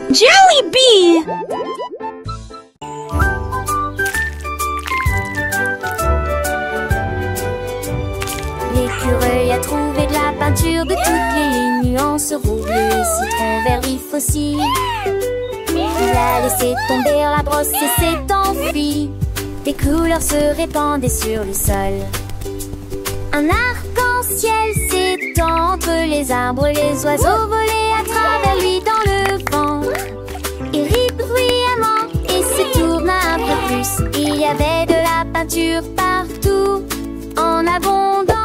Jollibee! L'écureuil a trouvé de la peinture de toutes les nuances, rouge, bleu, citron, vert, vif aussi. Il a laissé tomber la brosse et s'est enfui. Des couleurs se répandaient sur le sol. Un arc-en-ciel s'étend entre les arbres, les oiseaux volaient à travers lui dans le vent. Il rit bruyamment et se tourna un peu plus. Il y avait de la peinture partout, en abondance.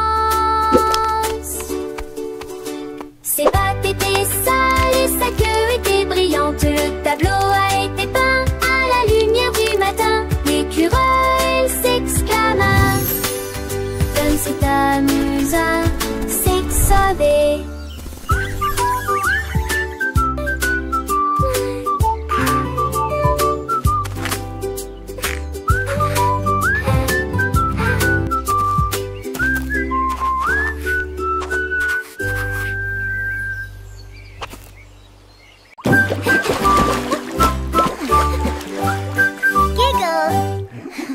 Ses pattes étaient sales et sa queue était brillante. Le tableau a été peint à la lumière du matin. L'écureuil s'exclama: Fun c'est amusant, c'est sauvé.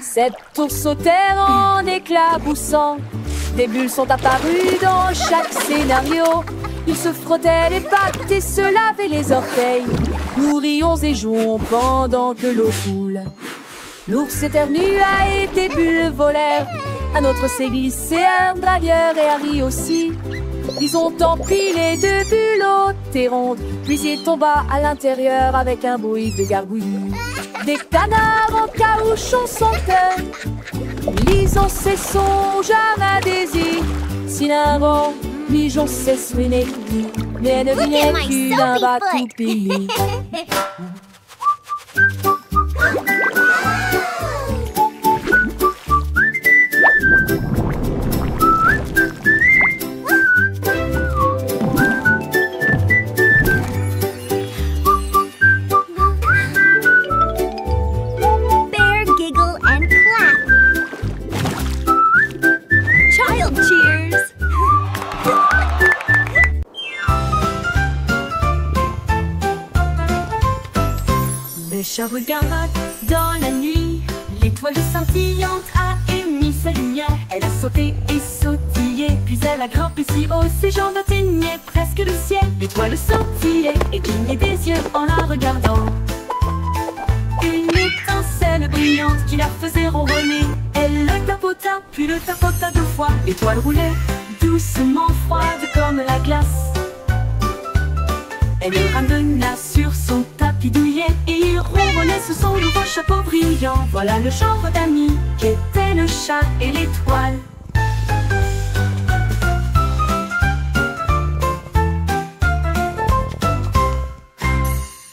Cette tour sautèrent en éclaboussant. Des bulles sont apparues dans chaque scénario. Ils se frottaient les pattes et se lavaient les orteils. Nous rions et jouons pendant que l'eau coule. L'ours éternua et des bulles volèrent. Un autre s'est glissé, un dragueur et Harry aussi. Ils ont empilé deux bulles hautes et rondes. Puis il tomba à l'intérieur avec un bruit de gargouillis. Des canards en caoutchouc sautaient, lisant ses songes à désir. Si l'un vent, migeon s'essuinait, mais ne venait plus d'un bateau pays. Le chat regarda dans la nuit, l'étoile scintillante a émis sa lumière. Elle a sauté et sautillé, puis elle a grimpé si haut, ses jambes atteignaient presque le ciel. L'étoile scintillait et clignait des yeux en la regardant. Une étincelle brillante qui la faisait ronronner. Elle le tapota, puis le tapota deux fois. L'étoile roulait doucement, froide comme la glace. Elle le ramena sur son tapis douillet et il ronronnait sous son nouveau chapeau brillant. Voilà le genre d'amis qu'étaient le chat et l'étoile.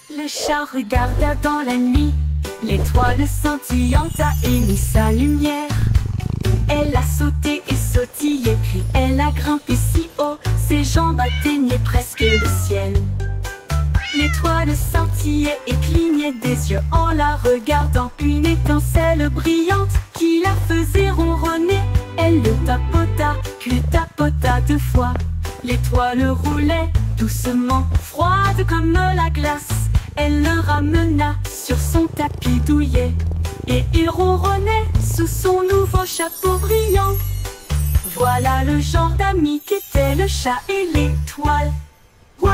Le chat regarda dans la nuit, l'étoile scintillante a émis sa lumière. Elle a sauté et sautillé, puis elle a grimpé si haut, ses jambes atteignaient presque le ciel. L'étoile scintillait et clignait des yeux en la regardant. Une étincelle brillante qui la faisait ronronner. Elle le tapota, puis le tapota deux fois. L'étoile roulait doucement, froide comme la glace. Elle le ramena sur son tapis douillet et il ronronnait sous son nouveau chapeau brillant. Voilà le genre d'amis qu'étaient le chat et l'étoile. One.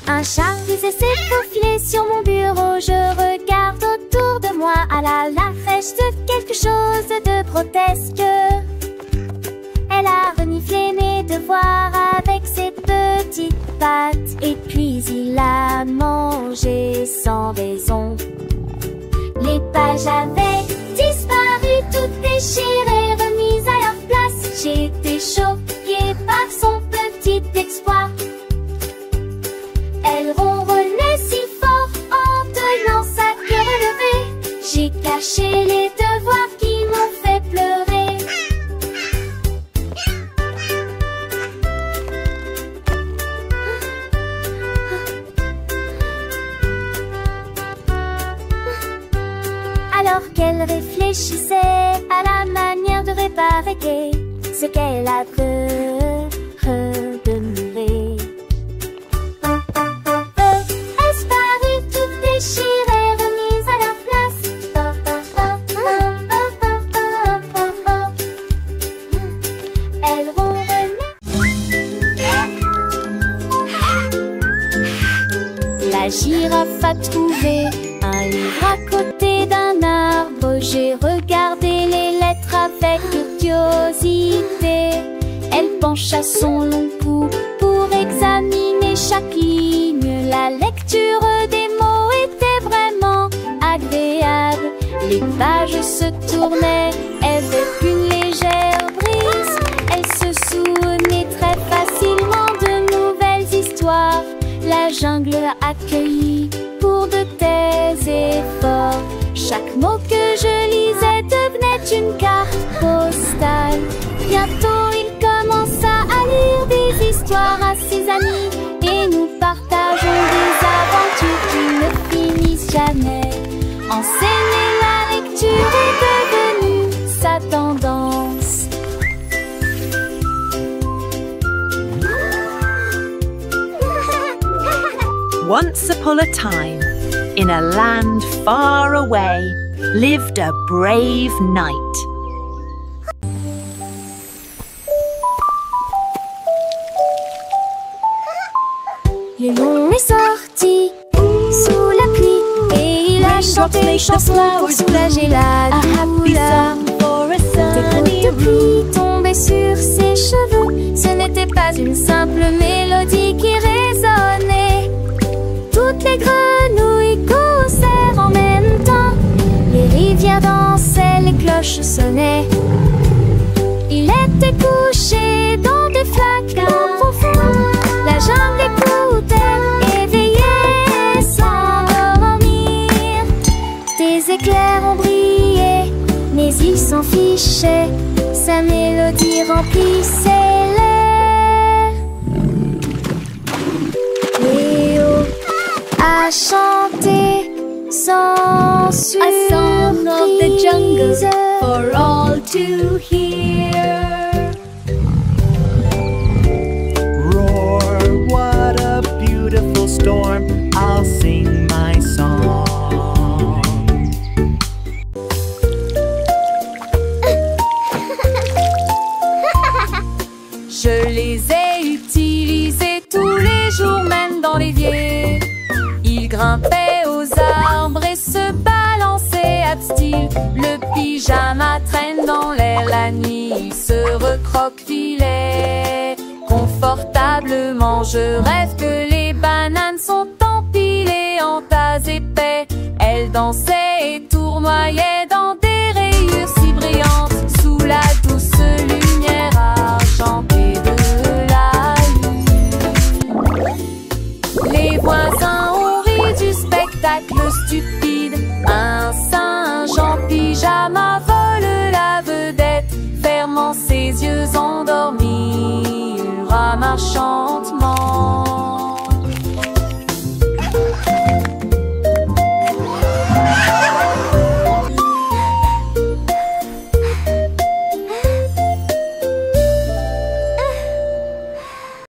Un chat disait s'est faufilé sur mon bureau. Je regarde autour de moi, ah là là, fais-je quelque chose de grotesque. Elle a reniflé mes devoirs avec ses petites pattes et puis il a mangé sans raison. Les pages avaient disparu, toutes déchirées, remises à leur place. J'étais choquée par son petit exploit. Elle ronronnait si fort en tenant sa queue relevée. J'ai caché les devoirs qui m'ont fait pleurer. Alors qu'elle réfléchissait à la manière de réparer ce qu'elle a redemuré. Disparu, tout déchiré, remise à la place. Elle ronronnait. La girafe a trouvé un livre à côté d'un arbre. J'ai regardé les lettres avec curiosité. Elle pencha son long cou pour examiner chaque ligne. La lecture des mots était vraiment agréable. Les pages se tournaient avec une légère brise. Elle se souvenait très facilement de nouvelles histoires. La jungle accueillie pour de tels efforts. Chaque mot que je lisais devenait une carte postale. Bientôt il commença à lire des histoires à ses amis. Et nous partageons des aventures qui ne finissent jamais. Enseigner la lecture est devenue sa tendance. Once upon a time, in a land far away, lived a brave knight. Le lion est sorti sous la pluie et il a chanté une chanson pour soulager la douleur. Des gouttes de pluie tombaient sur ses cheveux. Ce n'était pas une simple mélodie qui résonnait. Toutes les grenouilles causèrent en même temps. Les rivières dansaient, les cloches sonnaient. Il était couché dans des flaques profondes. La jungle écoutait, éveillée sans dormir. Des éclairs ont brillé, mais il s'en fichait. Sa mélodie remplissait l'air. Léo a chanté sans surprise. A song of the jungle for all to hear. Roar, what a beautiful storm. I'll sing my song. Je les ai utilisés tous les jours, même dans l'évier. Ils grimpaient aux arbres et se balançaient ab style. Le pyjama traîne dans l'air la nuit, il se recroquevillait confortablement. Je rêve que les bananes sont empilées en tas épais. Elles dansaient et tournoyaient dans des rayures si brillantes, sous la douce lumière argentée de la lune. Les voisins ont ri du spectacle stupide. Un singe en pyjama vole la vedette, fermant ses yeux endormis, ira marchant